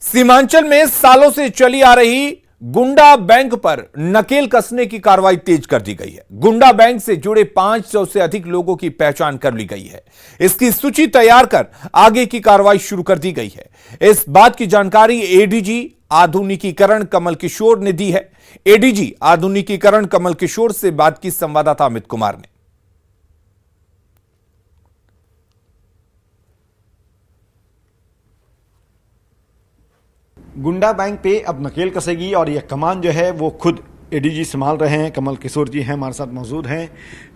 सीमांचल में सालों से चली आ रही गुंडा बैंक पर नकेल कसने की कार्रवाई तेज कर दी गई है। गुंडा बैंक से जुड़े 500 से अधिक लोगों की पहचान कर ली गई है। इसकी सूची तैयार कर आगे की कार्रवाई शुरू कर दी गई है। इस बात की जानकारी एडीजी आधुनिकीकरण कमल किशोर ने दी है। एडीजी आधुनिकीकरण कमल किशोर से बात की संवाददाता अमित कुमार ने। गुंडा बैंक पे अब नकेल कसेगी और यह कमान जो है वो खुद एडीजी संभाल रहे हैं। कमल किशोर जी हैं, हमारे साथ मौजूद हैं।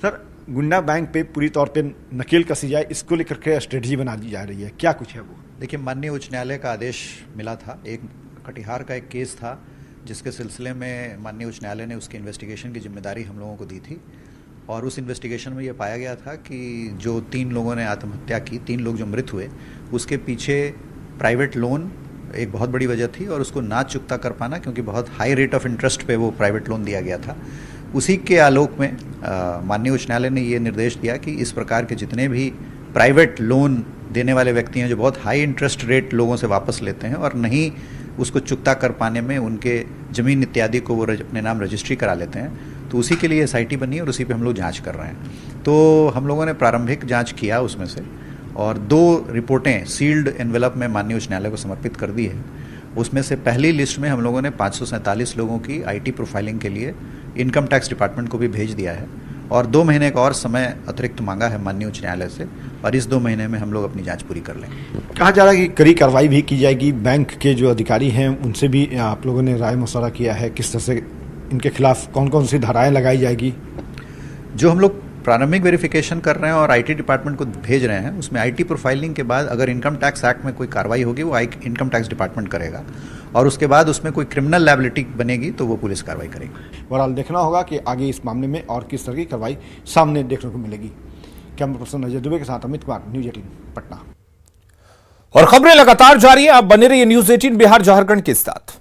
सर, गुंडा बैंक पे पूरी तौर पे नकेल कसी जाए, इसको लेकर के स्ट्रेटजी बना दी जा रही है, क्या कुछ है वो? देखिए, माननीय उच्च न्यायालय का आदेश मिला था। एक कटिहार का एक केस था जिसके सिलसिले में माननीय उच्च न्यायालय ने उसकी इन्वेस्टिगेशन की जिम्मेदारी हम लोगों को दी थी और उस इन्वेस्टिगेशन में ये पाया गया था कि जो 3 लोगों ने आत्महत्या की, 3 लोग जो मृत हुए, उसके पीछे प्राइवेट लोन एक बहुत बड़ी वजह थी और उसको ना चुकता कर पाना, क्योंकि बहुत हाई रेट ऑफ इंटरेस्ट पे वो प्राइवेट लोन दिया गया था। उसी के आलोक में माननीय उच्च न्यायालय ने ये निर्देश दिया कि इस प्रकार के जितने भी प्राइवेट लोन देने वाले व्यक्ति हैं जो बहुत हाई इंटरेस्ट रेट लोगों से वापस लेते हैं और नहीं उसको चुकता कर पाने में उनके ज़मीन इत्यादि को वो अपने नाम रजिस्ट्री करा लेते हैं, तो उसी के लिए SIT बनी और उसी पे हम लोग जांच कर रहे हैं। तो हम लोगों ने प्रारंभिक जांच किया उसमें से और 2 रिपोर्टें सील्ड एनवेलप में माननीय उच्च न्यायालय को समर्पित कर दी है। उसमें से पहली लिस्ट में हम लोगों ने 547 लोगों की IT प्रोफाइलिंग के लिए इनकम टैक्स डिपार्टमेंट को भी भेज दिया है और 2 महीने का और समय अतिरिक्त मांगा है माननीय उच्च न्यायालय से और इस 2 महीने में हम लोग अपनी जांच पूरी कर लेंगे। कहा जा रहा है कि कड़ी कार्रवाई भी की जाएगी। बैंक के जो अधिकारी हैं उनसे भी आप लोगों ने राय मशवरा किया है, किस तरह से इनके खिलाफ कौन कौन सी धाराएं लगाई जाएगी? जो हम लोग प्रारंभिक वेरिफिकेशन कर रहे हैं और IT डिपार्टमेंट को भेज रहे हैं, उसमें IT प्रोफाइलिंग के बाद अगर इनकम टैक्स एक्ट में कोई कार्रवाई होगी वो इनकम टैक्स डिपार्टमेंट करेगा और उसके बाद उसमें कोई क्रिमिनल लायबिलिटी बनेगी तो वो पुलिस कार्रवाई करेगी। बहरहाल देखना होगा कि आगे इस मामले में और किस तरह की कार्रवाई सामने देखने को मिलेगी। कैमरा पर्सन अजय दुबे के साथ अमित कुमार, न्यूज़ 18 पटना। और खबरें लगातार जारी है, आप बने रहिए न्यूज़ 18 बिहार झारखंड के साथ।